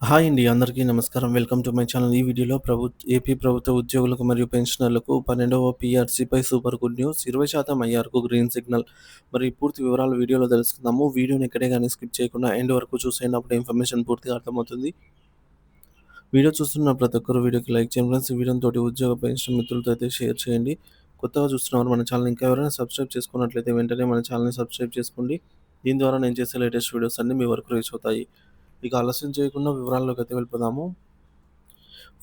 Hi అండి. అందరికీ నమస్కారం. Welcome to my channel. ఈ వీడియోలో ఏపీ ప్రభుత్వ ఉద్యోగులకు మరియు పెన్షనర్లకు 12వ పీఆర్సీపై సూపర్ గుడ్ న్యూస్. 20% ఐఆర్‌కు గ్రీన్ సిగ్నల్. మరి పూర్తి వివరాలు వీడియోలో తెలుసుకుందాము. వీడియోని ఎక్కడే గాని స్కిప్ చేయకుండా ఎండ్ వరకు చూసేయండి. అప్పుడు ఇన్ఫర్మేషన్ పూర్తిగా అర్థమవుతుంది. వీడియో చూస్తున్న ప్రతి ఒక్కరు వీడియోకి లైక్ చేయండి ఫ్రెండ్స్. ఈ వీడియోని తోటి ఉద్యోగ పెన్షన్ మిత్రులతో అయితే షేర్ చేయండి. కొత్తగా చూస్తున్నవారు మన ఛానల్ ఇంకా ఎవరైనా సబ్స్క్రైబ్ చేసుకున్నట్లయితే వెంటనే మన ఛానల్‌ని సబ్స్క్రైబ్ చేసుకోండి. దీని ద్వారా నేను చేసే లేటెస్ట్ వీడియోస్ అన్నీ మీ వరకు రీచ్ అవుతాయి. ఇక ఆలస్యం చేయకుండా వివరాల్లోకైతే వెళ్ళిపోదాము.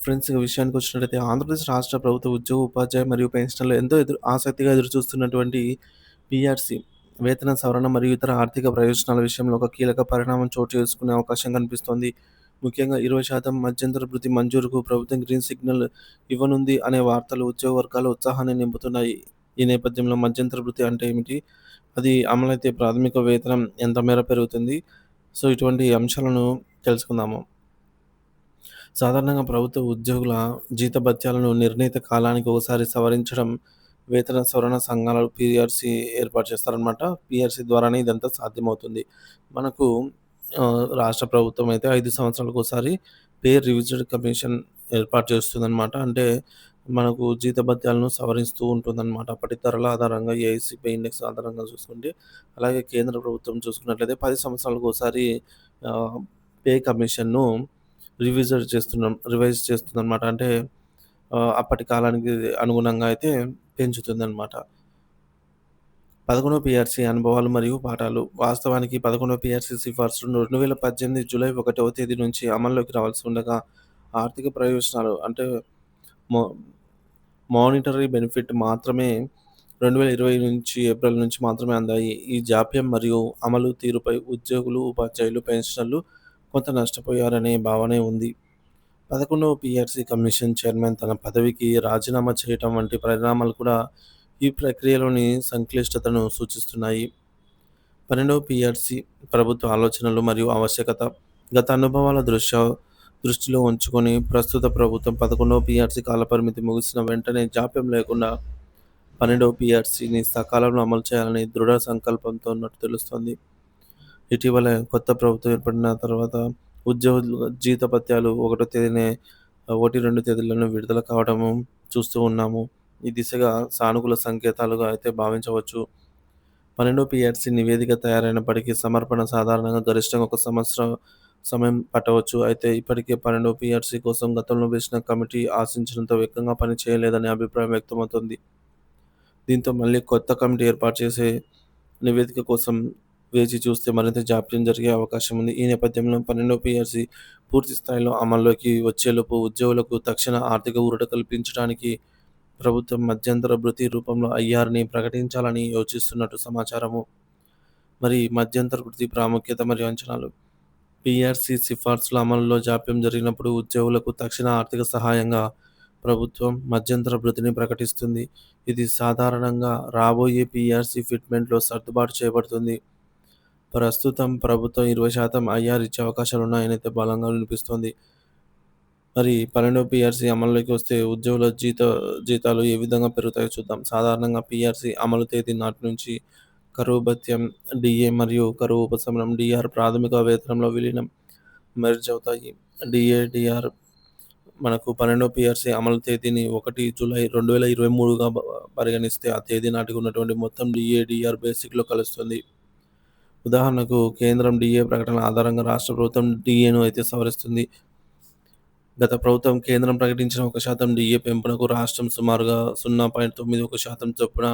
ఫ్రెండ్స్ ఇక విషయానికొచ్చినట్టయితే ఆంధ్రప్రదేశ్ రాష్ట్ర ప్రభుత్వ ఉద్యోగ, ఉపాధ్యాయ మరియు పెన్షనర్లు ఎంతో ఆసక్తిగా ఎదురుచూస్తున్నటువంటి పీఆర్సీ వేతన సవరణ మరియు ఇతర ఆర్థిక ప్రయోజనాల విషయంలో ఒక కీలక పరిణామం చోటు చేసుకునే అవకాశం కనిపిస్తోంది. ముఖ్యంగా 20% మధ్యంతర భృతి మంజూరుకు ప్రభుత్వం గ్రీన్ సిగ్నల్ ఇవ్వనుంది అనే వార్తలు ఉద్యోగ వర్గాల్లో ఉత్సాహాన్ని నింపుతున్నాయి. ఈ నేపథ్యంలో మధ్యంతర భృతి అంటే ఏమిటి? అది అమలైతే ప్రాథమిక వేతనం ఎంత మేర పెరుగుతుంది? సో, ఇటువంటి అంశాలను తెలుసుకుందాము. సాధారణంగా ప్రభుత్వ ఉద్యోగుల జీతభత్యాలను నిర్ణీత కాలానికి ఒకసారి సవరించడం వేతన సవరణ సంఘాలు పీఆర్సీ ఏర్పాటు చేస్తారనమాట. పీఆర్సీ ద్వారానే ఇదంతా సాధ్యమవుతుంది. మనకు రాష్ట్ర ప్రభుత్వం అయితే 5 సంవత్సరాలకోసారి పే రివిజ్డ్ కమిషన్ ఏర్పాటు చేస్తుందనమాట. అంటే మనకు జీతభత్యాలను సవరిస్తూ ఉంటుందనమాట. అప్పటి ధరల ఆధారంగా ఏఐసీపీ ఇండెక్స్ ఆధారంగా చూసుకుంటే, అలాగే కేంద్ర ప్రభుత్వం చూసుకున్నట్లయితే 10 సంవత్సరాలకోసారి ఆహ్, పే కమిషన్‌ను రివైజ్ చేస్తుందనమాట. అంటే అప్పటి కాలానికి అనుగుణంగా అయితే పెంచుతుందనమాట. 11వ పీఆర్సీ అనుభవాలు మరియు పాఠాలు. వాస్తవానికి 11వ పీఆర్సీ సిఫార్సులు 2018 జూలై 1వ తేదీ నుంచి అమల్లోకి రావాల్సి ఉండగా, ఆర్థిక ప్రయోజనాలు అంటే మొ మానిటరీ బెనిఫిట్ మాత్రమే 2020 నుంచి ఏప్రిల్ నుంచి మాత్రమే అందాయి. ఈ జాప్యం మరియు అమలు తీరుపై ఉద్యోగులు, ఉపాధ్యాయులు, పెన్షనర్లు కొంత నష్టపోయారనే భావనే ఉంది. 11వ పీఆర్సీ కమిషన్ చైర్మన్ తన పదవికి రాజీనామా చేయటం వంటి పరిణామాలు కూడా ఈ ప్రక్రియలోని సంక్లిష్టతను సూచిస్తున్నాయి. 12వ పీఆర్సీ ప్రభుత్వ ఆలోచనలు మరియు ఆవశ్యకత. గత అనుభవాల దృష్టిలో ఉంచుకొని ప్రస్తుత ప్రభుత్వం 11వ పీఆర్సీ కాలపరిమితి ముగిసిన వెంటనే జాప్యం లేకుండా 12వ పీఆర్సీని సకాలంలో అమలు చేయాలని దృఢ సంకల్పంతో ఉన్నట్టు తెలుస్తోంది. ఇటీవల కొత్త ప్రభుత్వం ఏర్పడిన తర్వాత ఉద్యోగుల జీతభత్యాలు 1, 2 తేదీల్లోనే విడుదల కావడము చూస్తూ ఉన్నాము. ఈ దిశగా సానుకూల సంకేతాలుగా అయితే భావించవచ్చు. 12 పీఆర్సీ నివేదిక తయారైనప్పటికీ సమర్పణ సాధారణంగా గరిష్టంగా ఒక సంవత్సరం సమయం పట్టవచ్చు. అయితే ఇప్పటికే 12 పీఆర్సీ కోసం గతంలో వేసిన కమిటీ ఆశించినంత వేగంగా పని చేయలేదనే అభిప్రాయం వ్యక్తమవుతోంది. దీంతో మళ్ళీ కొత్త కమిటీ ఏర్పాటు చేసే నివేదిక కోసం వేచి చూస్తే మరింత జాప్యం జరిగే అవకాశం ఉంది. ఈ నేపథ్యంలో 12వ పీఆర్సీ పూర్తి స్థాయిలో అమల్లోకి వచ్చేలోపు ఉద్యోగులకు తక్షణ ఆర్థిక ఊరట కల్పించడానికి ప్రభుత్వం మధ్యంతర భృతి రూపంలో ఐఆర్‌ని ప్రకటించాలని యోచిస్తున్నట్టు సమాచారము. మరి మధ్యంతర భృతి ప్రాముఖ్యత మరియు అంచనాలు. పీఆర్సీ సిఫార్సుల అమలులో జాప్యం జరిగినప్పుడు ఉద్యోగులకు తక్షణ ఆర్థిక సహాయంగా ప్రభుత్వం మధ్యంతర భృతిని ప్రకటిస్తుంది. ఇది సాధారణంగా రాబోయే పీఆర్సీ ఫిట్‌మెంట్‌లో సర్దుబాటు చేయబడుతుంది. ప్రస్తుతం ప్రభుత్వం 20% ఐఆర్ ఇచ్చే అవకాశాలున్నాయనైతే బలంగా వినిపిస్తోంది. మరి 12వ పీఆర్సీ అమల్లోకి వస్తే ఉద్యోగుల జీతాలు ఏ విధంగా పెరుగుతాయో చూద్దాం. సాధారణంగా పీఆర్సీ అమలు తేదీ నాటి నుంచి కరువు భత్యం, డీఏ మరియు కరువు ఉపశమనం డీఆర్ ప్రాథమిక వేతనంలో విలీనం మెర్జ్ అవుతాయి. డీఏ, డీఆర్ మనకు 12వ పీఆర్సీ అమలు తేదీని 1 జూలై 2023గా పరిగణిస్తే ఆ తేదీ నాటికి ఉన్నటువంటి మొత్తం డీఏ, డీఆర్ బేసిక్‌లో కలుస్తుంది. ఉదాహరణకు కేంద్రం డీఏ ప్రకటనల ఆధారంగా రాష్ట్ర ప్రభుత్వం డీఏను అయితే సవరిస్తుంది. గత ప్రభుత్వం కేంద్రం ప్రకటించిన 1% డీఏ పెంపునకు రాష్ట్రం సుమారుగా 0.91% చొప్పున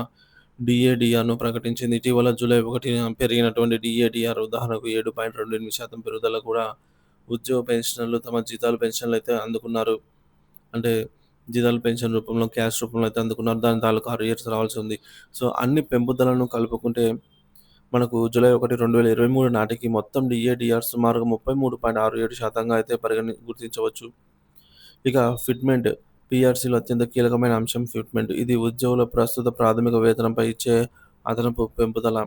డీఏ, డీఆర్‌ను ప్రకటించింది. ఇటీవల జూలై 1న పెరిగినటువంటి డీఏ, డీఆర్ ఉదాహరణకు 7.28% పెరుగుదల కూడా ఉద్యోగ పెన్షనర్లు తమ జీతాలు, పెన్షన్‌లు అయితే అందుకున్నారు. అంటే జీతాలు పెన్షన్ రూపంలో, క్యాష్ రూపంలో అయితే అందుకున్నారు. దాని తాలూకా అరియర్స్ రావాల్సి ఉంది. సో, అన్ని పెంపుదలను కలుపుకుంటే మనకు జూలై 1, 2023 నాటికి మొత్తం డీఏ, డీఆర్ సుమారుగా 33.67%గా అయితే గుర్తించవచ్చు. ఇక ఫిట్‌మెంట్ పీఆర్సీలో అత్యంత కీలకమైన అంశం ఫిట్‌మెంట్. ఇది ఉద్యోగుల ప్రస్తుత ప్రాథమిక వేతనంపై ఇచ్చే అదనపు పెంపుదల.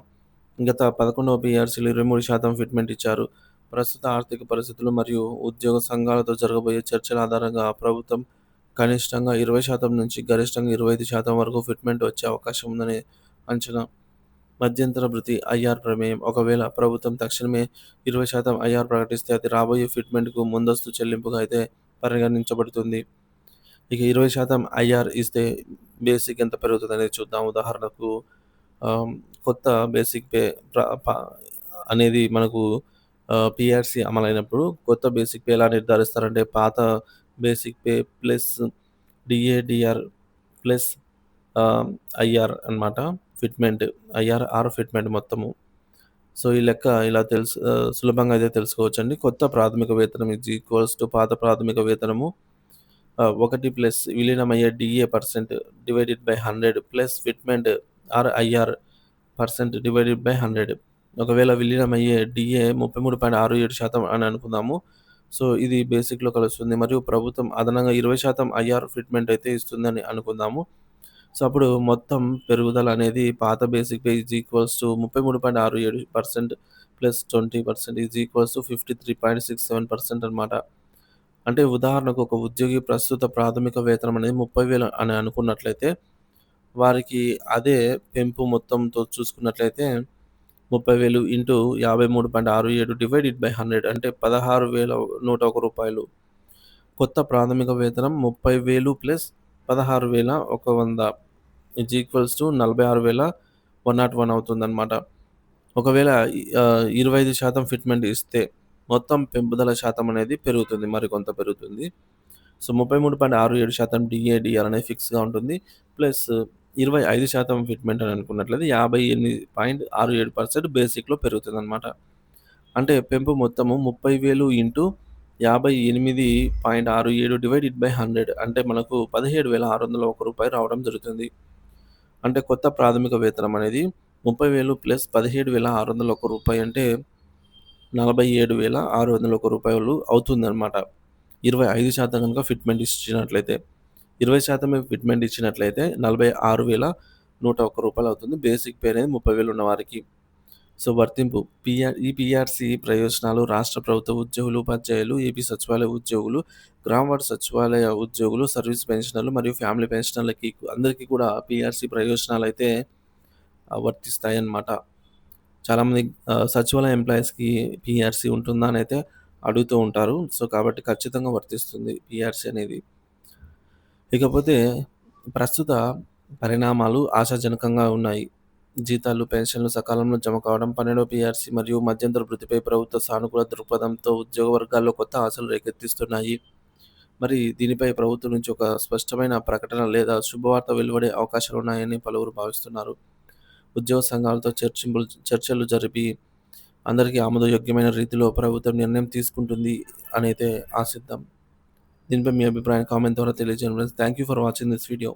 గత 11వ పీఆర్సీలో 23% ఫిట్‌మెంట్ ఇచ్చారు. ప్రస్తుత ఆర్థిక పరిస్థితులు మరియు ఉద్యోగ సంఘాలతో జరగబోయే చర్చల ఆధారంగా ప్రభుత్వం కనిష్టంగా 20% నుంచి గరిష్టంగా 25% వరకు ఫిట్‌మెంట్ వచ్చే అవకాశం ఉందని అంచనా. మధ్యంతర భృతి ఐఆర్ ప్రమేయం. ఒకవేళ ప్రభుత్వం తక్షణమే 20% ఐఆర్ ప్రకటిస్తే అది రాబోయే ఫిట్‌మెంట్‌కు ముందస్తు చెల్లింపుగా అయితే పరిగణించబడుతుంది. ఇక 20% ఐఆర్ ఇస్తే బేసిక్ ఎంత పెరుగుతదనేది చూద్దాం. ఉదాహరణకు ఆహ్, కొత్త బేసిక్ పే ప్ర ప అనేది మనకు పీఆర్‌సీ అమలైనప్పుడు కొత్త బేసిక్ పే ఎలా నిర్ధారిస్తారంటే పాత బేసిక్ పే ప్లస్ డీఏడీఆర్ ప్లస్ ఆహ్, ఐఆర్ అన్నమాట. ఫిట్‌మెంట్ ఐఆర్ ఆర్ ఫిట్‌మెంట్ మొత్తము. సో, ఈ లెక్క ఇలా సులభంగా అయితే తెలుసుకోవచ్చండి. కొత్త ప్రాథమిక వేతనం పాత ప్రాథమిక వేతనము 1 ప్లస్ విలీనమయ్యే DA percent divided by 100 plus fitment or IR percent divided by 100. ఒకవేళ విలీనమయ్యే డీఏ 33.67% అని అనుకుందాము. సో, ఇది బేసిక్‌లో కలుస్తుంది. మరియు ప్రభుత్వం అదనంగా 20% ఐఆర్ ఫిట్‌మెంట్ అయితే ఇస్తుందని అనుకుందాము. సో, అప్పుడు మొత్తం పెరుగుదల అనేది పాత బేసిక్ పే 33.67% ప్లస్ 20% 53.67% అనమాట. అంటే ఉదాహరణకు ఒక ఉద్యోగి ప్రస్తుత ప్రాథమిక వేతనం అనేది 30,000 అని అనుకున్నట్లయితే, వారికి అదే పెంపు మొత్తంతో చూసుకున్నట్లయితే 30,000 ఇంటూ 53.67 డివైడెడ్ బై 100 అంటే రూ. 16,101. కొత్త ప్రాథమిక వేతనం 30,000 ప్లస్ 16,100 46,101 అవుతుందన్నమాట. ఒకవేళ 25% ఫిట్‌మెంట్ ఇస్తే మొత్తం పెంపుదల శాతం అనేది పెరుగుతుంది. మరికొంత పెరుగుతుంది. సో, 33.67% డీఏడీఆర్ అనేది ఫిక్స్‌గా ఉంటుంది. ప్లస్ 25% ఫిట్‌మెంట్ అని అనుకున్నట్లయితే 58.67% బేసిక్‌లో పెరుగుతుందన్నమాట. అంటే పెంపు మొత్తము 30,000 ఇంటూ 58.67 డివైడెడ్ బై 100 అంటే మనకు రూ. 17,601 రావడం జరుగుతుంది. అంటే కొత్త ప్రాథమిక వేతనం అనేది 30,000 ప్లస్ రూ. 17,601 అంటే రూ. 47,601 అవుతుందన్నమాట. 25% గనుక ఫిట్‌మెంట్ ఇచ్చినట్లయితే. 20% ఫిట్‌మెంట్ ఇచ్చినట్లయితే రూ. 46,101 అవుతుంది. బేసిక్ పే అనేది 30,000 ఉన్నవారికి. సో, వర్తింపు ఈ పీఆర్‌సీ ప్రయోజనాలు రాష్ట్ర ప్రభుత్వ ఉద్యోగులు, ఉపాధ్యాయులు, ఏపీ సచివాలయ ఉద్యోగులు, గ్రామ వార్డు సచివాలయ ఉద్యోగులు, సర్వీస్ పెన్షనర్లు మరియు ఫ్యామిలీ పెన్షనర్లకి అందరికీ కూడా పీఆర్‌సీ ప్రయోజనాలైతే వర్తిస్తాయన్నమాట. చాలామంది సచివాలయ ఎంప్లాయీస్‌కి పీఆర్‌సీ ఉంటుందా అనైతే అడుగుతూ ఉంటారు. సో, కాబట్టి ఖచ్చితంగా వర్తిస్తుంది పీఆర్‌సీ అనేది. ఇకపోతే ప్రస్తుత పరిణామాలు ఆశాజనకంగా ఉన్నాయి. జీతాలు, పెన్షన్లు సకాలంలో జమ కావడం, 12వ పీఆర్‌సీ మరియు మధ్యంతర భృతిపై ప్రభుత్వ సానుకూల దృక్పథంతో ఉద్యోగ వర్గాల్లో కొత్త ఆశలు రేకెత్తిస్తున్నాయి. మరి దీనిపై ప్రభుత్వం నుంచి ఒక స్పష్టమైన ప్రకటన లేదా శుభవార్త వెలువడే అవకాశాలున్నాయని పలువురు భావిస్తున్నారు. ఉద్యోగ సంఘాలతో చర్చలు జరిపి అందరికీ ఆమోదయోగ్యమైన రీతిలో ప్రభుత్వం నిర్ణయం తీసుకుంటుంది అనైతే ఆశిద్దాం. దీనిపై మీ అభిప్రాయాన్ని కామెంట్ ద్వారా తెలియజేయండి friends. Thank you for watching this video.